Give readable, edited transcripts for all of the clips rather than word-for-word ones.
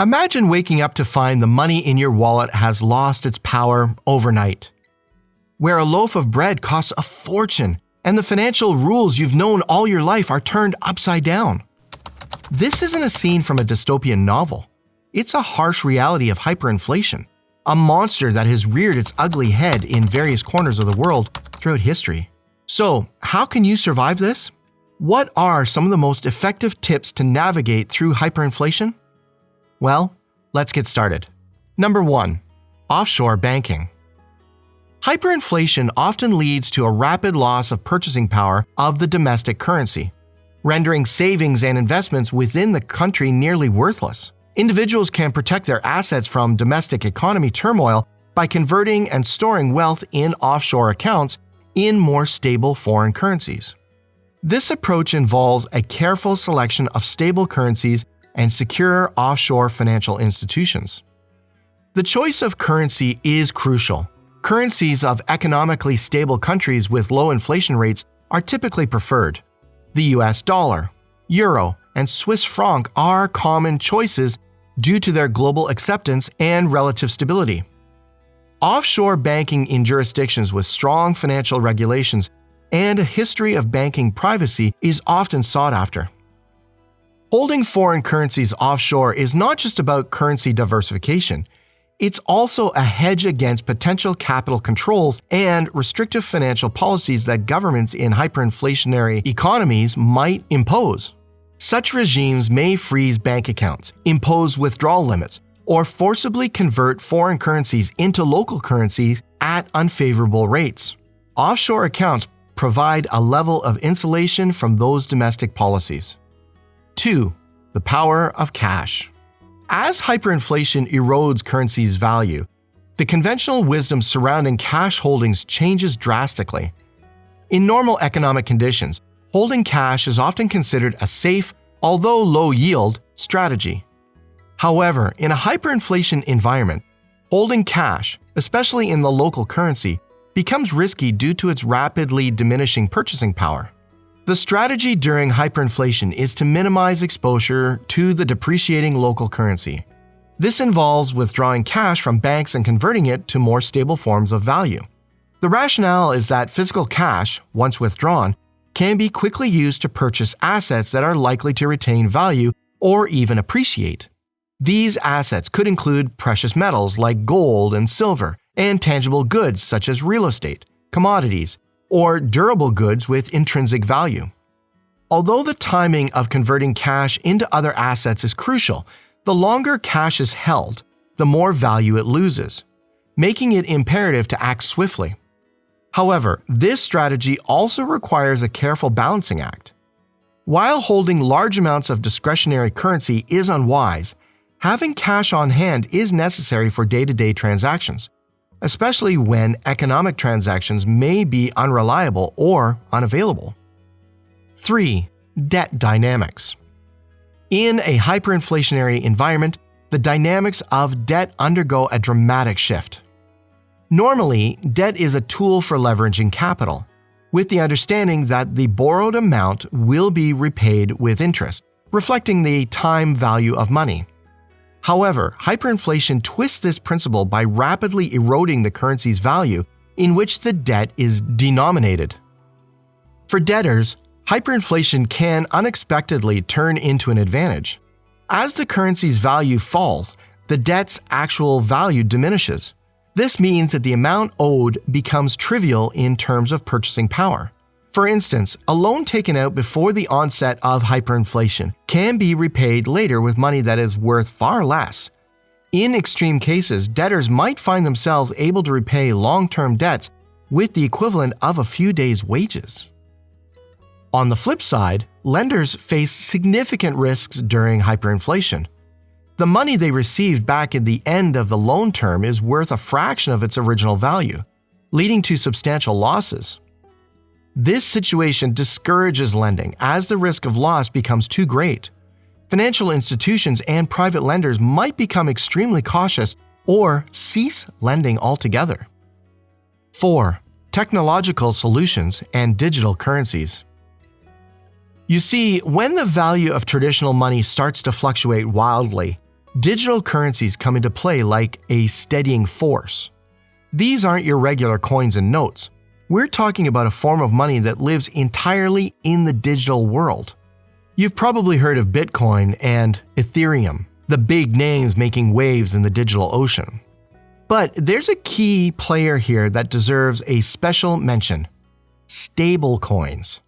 Imagine waking up to find the money in your wallet has lost its power overnight. Where a loaf of bread costs a fortune and the financial rules you've known all your life are turned upside down. This isn't a scene from a dystopian novel. It's a harsh reality of hyperinflation, a monster that has reared its ugly head in various corners of the world throughout history. So, how can you survive this? What are some of the most effective tips to navigate through hyperinflation? Well, let's get started. Number 1. Offshore banking. Hyperinflation often leads to a rapid loss of purchasing power of the domestic currency, rendering savings and investments within the country nearly worthless. Individuals can protect their assets from domestic economy turmoil by converting and storing wealth in offshore accounts in more stable foreign currencies. This approach involves a careful selection of stable currencies and secure offshore financial institutions. The choice of currency is crucial. Currencies of economically stable countries with low inflation rates are typically preferred. The US dollar, euro, and Swiss franc are common choices due to their global acceptance and relative stability. Offshore banking in jurisdictions with strong financial regulations and a history of banking privacy is often sought after. Holding foreign currencies offshore is not just about currency diversification. It's also a hedge against potential capital controls and restrictive financial policies that governments in hyperinflationary economies might impose. Such regimes may freeze bank accounts, impose withdrawal limits, or forcibly convert foreign currencies into local currencies at unfavorable rates. Offshore accounts provide a level of insulation from those domestic policies. 2. The power of cash. As hyperinflation erodes currency's value, the conventional wisdom surrounding cash holdings changes drastically. In normal economic conditions, holding cash is often considered a safe, although low-yield, strategy. However, in a hyperinflation environment, holding cash, especially in the local currency, becomes risky due to its rapidly diminishing purchasing power. The strategy during hyperinflation is to minimize exposure to the depreciating local currency. This involves withdrawing cash from banks and converting it to more stable forms of value. The rationale is that physical cash, once withdrawn, can be quickly used to purchase assets that are likely to retain value or even appreciate. These assets could include precious metals like gold and silver, and tangible goods such as real estate, commodities, or durable goods with intrinsic value. Although the timing of converting cash into other assets is crucial, the longer cash is held, the more value it loses, making it imperative to act swiftly. However, this strategy also requires a careful balancing act. While holding large amounts of discretionary currency is unwise, having cash on hand is necessary for day-to-day transactions, especially when economic transactions may be unreliable or unavailable. 3. Debt dynamics. In a hyperinflationary environment, the dynamics of debt undergo a dramatic shift. Normally, debt is a tool for leveraging capital, with the understanding that the borrowed amount will be repaid with interest, reflecting the time value of money. However, hyperinflation twists this principle by rapidly eroding the currency's value in which the debt is denominated. For debtors, hyperinflation can unexpectedly turn into an advantage. As the currency's value falls, the debt's actual value diminishes. This means that the amount owed becomes trivial in terms of purchasing power. For instance, a loan taken out before the onset of hyperinflation can be repaid later with money that is worth far less. In extreme cases, debtors might find themselves able to repay long-term debts with the equivalent of a few days' wages. On the flip side, lenders face significant risks during hyperinflation. The money they received back at the end of the loan term is worth a fraction of its original value, leading to substantial losses. This situation discourages lending as the risk of loss becomes too great. Financial institutions and private lenders might become extremely cautious or cease lending altogether. 4. Technological solutions and digital currencies. You see, when the value of traditional money starts to fluctuate wildly, digital currencies come into play like a steadying force. These aren't your regular coins and notes. We're talking about a form of money that lives entirely in the digital world. You've probably heard of Bitcoin and Ethereum, the big names making waves in the digital ocean. But there's a key player here that deserves a special mention: stablecoins.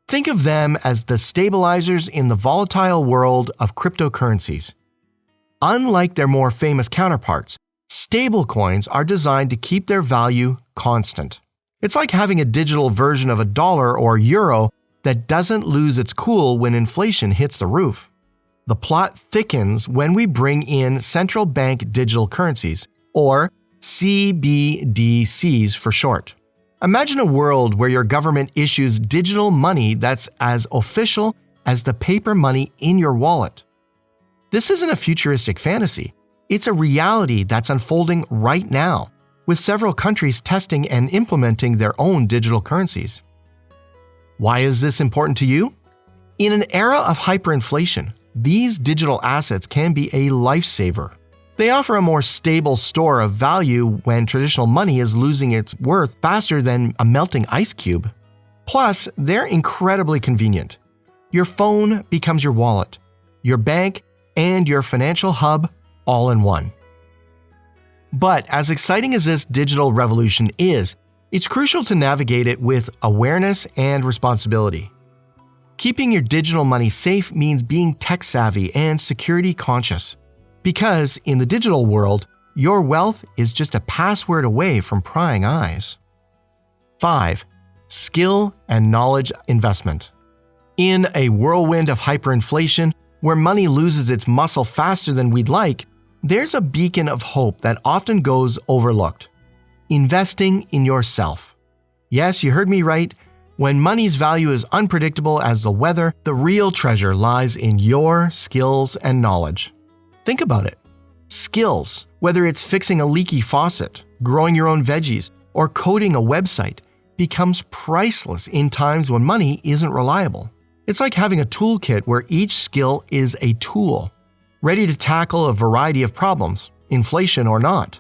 Think of them as the stabilizers in the volatile world of cryptocurrencies. Unlike their more famous counterparts, stablecoins are designed to keep their value constant. It's like having a digital version of a dollar or euro that doesn't lose its cool when inflation hits the roof. The plot thickens when we bring in central bank digital currencies, or CBDCs for short. Imagine a world where your government issues digital money that's as official as the paper money in your wallet. This isn't a futuristic fantasy. It's a reality that's unfolding right now, with several countries testing and implementing their own digital currencies. Why is this important to you? In an era of hyperinflation, these digital assets can be a lifesaver. They offer a more stable store of value when traditional money is losing its worth faster than a melting ice cube. Plus, they're incredibly convenient. Your phone becomes your wallet, your bank, and your financial hub all in one. But as exciting as this digital revolution is, it's crucial to navigate it with awareness and responsibility. Keeping your digital money safe means being tech-savvy and security-conscious. Because in the digital world, your wealth is just a password away from prying eyes. 5. Skill and knowledge investment. In a whirlwind of hyperinflation, where money loses its muscle faster than we'd like, there's a beacon of hope that often goes overlooked: investing in yourself. Yes, you heard me right. When money's value is unpredictable as the weather, the real treasure lies in your skills and knowledge. Think about it. Skills, whether it's fixing a leaky faucet, growing your own veggies, or coding a website, becomes priceless in times when money isn't reliable. It's like having a toolkit where each skill is a tool, ready to tackle a variety of problems, inflation or not.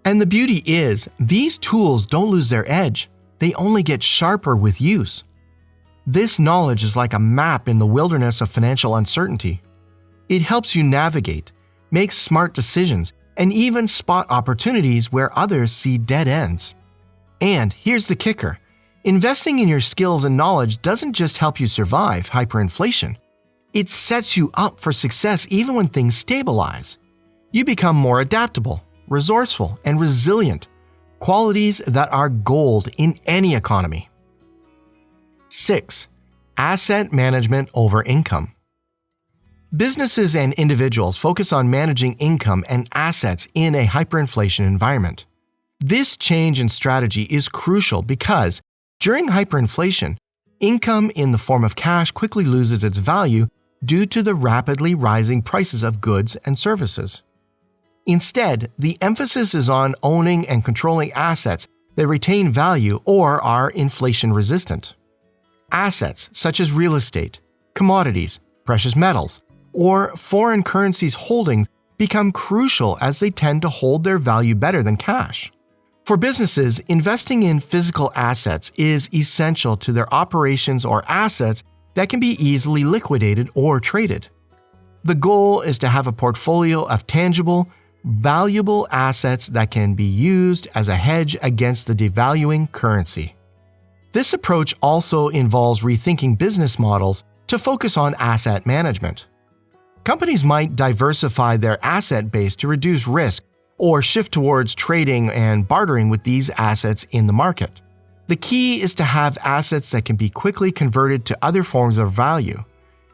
And the beauty is, these tools don't lose their edge, they only get sharper with use. This knowledge is like a map in the wilderness of financial uncertainty. It helps you navigate, make smart decisions, and even spot opportunities where others see dead ends. And here's the kicker: investing in your skills and knowledge doesn't just help you survive hyperinflation. It sets you up for success even when things stabilize. You become more adaptable, resourceful, and resilient, qualities that are gold in any economy. 6. Asset management over income. Businesses and individuals focus on managing income and assets in a hyperinflation environment. This change in strategy is crucial because, during hyperinflation, income in the form of cash quickly loses its value due to the rapidly rising prices of goods and services. Instead, the emphasis is on owning and controlling assets that retain value or are inflation-resistant. Assets such as real estate, commodities, precious metals, or foreign currencies holdings become crucial as they tend to hold their value better than cash. For businesses, investing in physical assets is essential to their operations or assets that can be easily liquidated or traded. The goal is to have a portfolio of tangible, valuable assets that can be used as a hedge against the devaluing currency. This approach also involves rethinking business models to focus on asset management. Companies might diversify their asset base to reduce risk or shift towards trading and bartering with these assets in the market. The key is to have assets that can be quickly converted to other forms of value,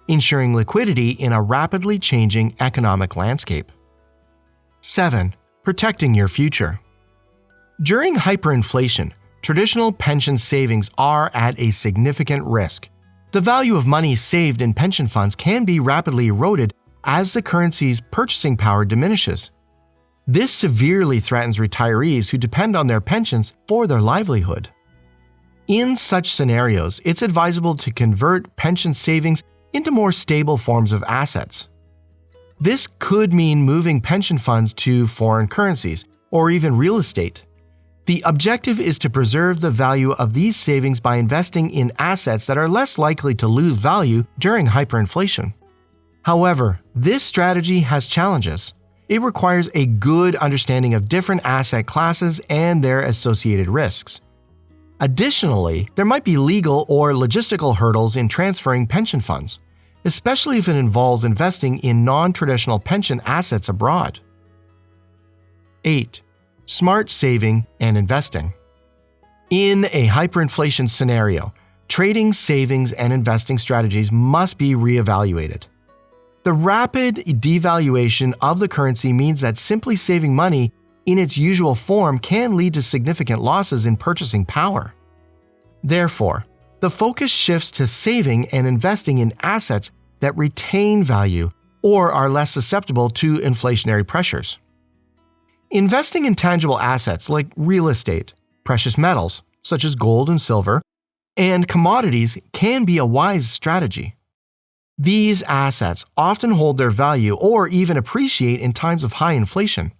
ensuring liquidity in a rapidly changing economic landscape. 7. Protecting your future. During hyperinflation, traditional pension savings are at a significant risk. The value of money saved in pension funds can be rapidly eroded as the currency's purchasing power diminishes. This severely threatens retirees who depend on their pensions for their livelihood. In such scenarios, it's advisable to convert pension savings into more stable forms of assets. This could mean moving pension funds to foreign currencies or even real estate. The objective is to preserve the value of these savings by investing in assets that are less likely to lose value during hyperinflation. However, this strategy has challenges. It requires a good understanding of different asset classes and their associated risks. Additionally, there might be legal or logistical hurdles in transferring pension funds, especially if it involves investing in non-traditional pension assets abroad. 8. Smart saving and investing. In a hyperinflation scenario, trading, savings, and investing strategies must be reevaluated. The rapid devaluation of the currency means that simply saving money in its usual form can lead to significant losses in purchasing power. Therefore, the focus shifts to saving and investing in assets that retain value or are less susceptible to inflationary pressures. Investing in tangible assets like real estate, precious metals such as gold and silver, and commodities can be a wise strategy. These assets often hold their value or even appreciate in times of high inflation.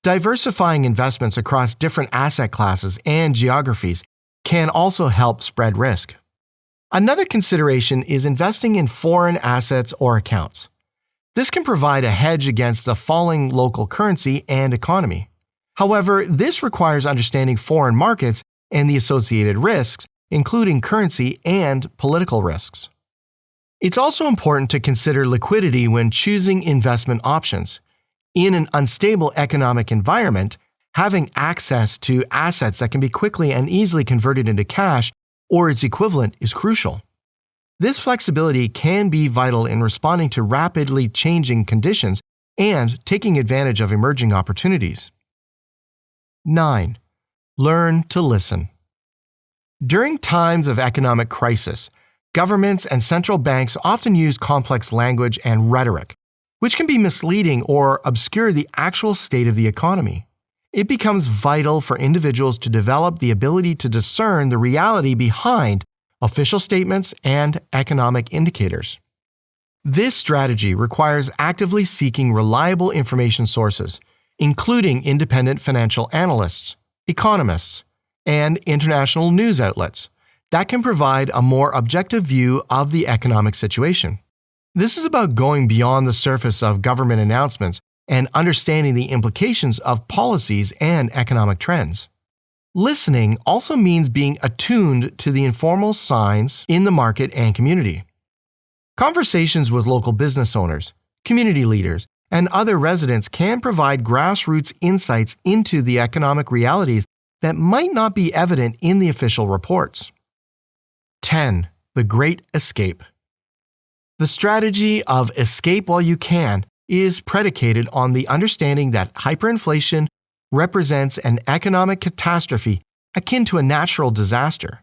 Diversifying investments across different asset classes and geographies can also help spread risk. Another consideration is investing in foreign assets or accounts. This can provide a hedge against the falling local currency and economy. However, this requires understanding foreign markets and the associated risks, including currency and political risks. It's also important to consider liquidity when choosing investment options. In an unstable economic environment, having access to assets that can be quickly and easily converted into cash or its equivalent is crucial. This flexibility can be vital in responding to rapidly changing conditions and taking advantage of emerging opportunities. 9. Learn to listen. During times of economic crisis, governments and central banks often use complex language and rhetoric, which can be misleading or obscure the actual state of the economy. It becomes vital for individuals to develop the ability to discern the reality behind official statements and economic indicators. This strategy requires actively seeking reliable information sources, including independent financial analysts, economists, and international news outlets that can provide a more objective view of the economic situation. This is about going beyond the surface of government announcements and understanding the implications of policies and economic trends. Listening also means being attuned to the informal signs in the market and community. Conversations with local business owners, community leaders, and other residents can provide grassroots insights into the economic realities that might not be evident in the official reports. 10. The Great Escape. The strategy of escape while you can is predicated on the understanding that hyperinflation represents an economic catastrophe akin to a natural disaster,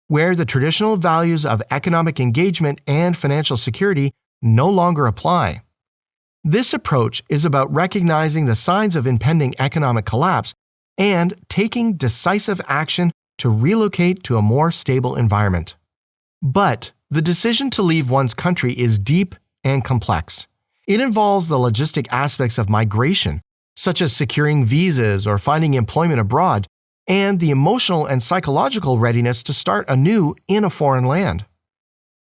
where the traditional values of economic engagement and financial security no longer apply. This approach is about recognizing the signs of impending economic collapse and taking decisive action to relocate to a more stable environment. But the decision to leave one's country is deep and complex. It involves the logistic aspects of migration, such as securing visas or finding employment abroad, and the emotional and psychological readiness to start anew in a foreign land.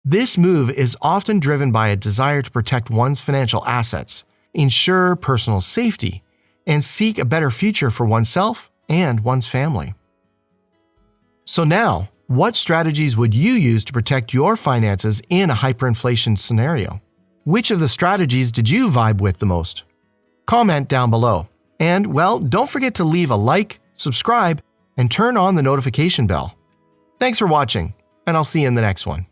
This move is often driven by a desire to protect one's financial assets, ensure personal safety, and seek a better future for oneself and one's family. So now, what strategies would you use to protect your finances in a hyperinflation scenario? Which of the strategies did you vibe with the most? Comment down below. And, well, don't forget to leave a like, subscribe, and turn on the notification bell. Thanks for watching, and I'll see you in the next one.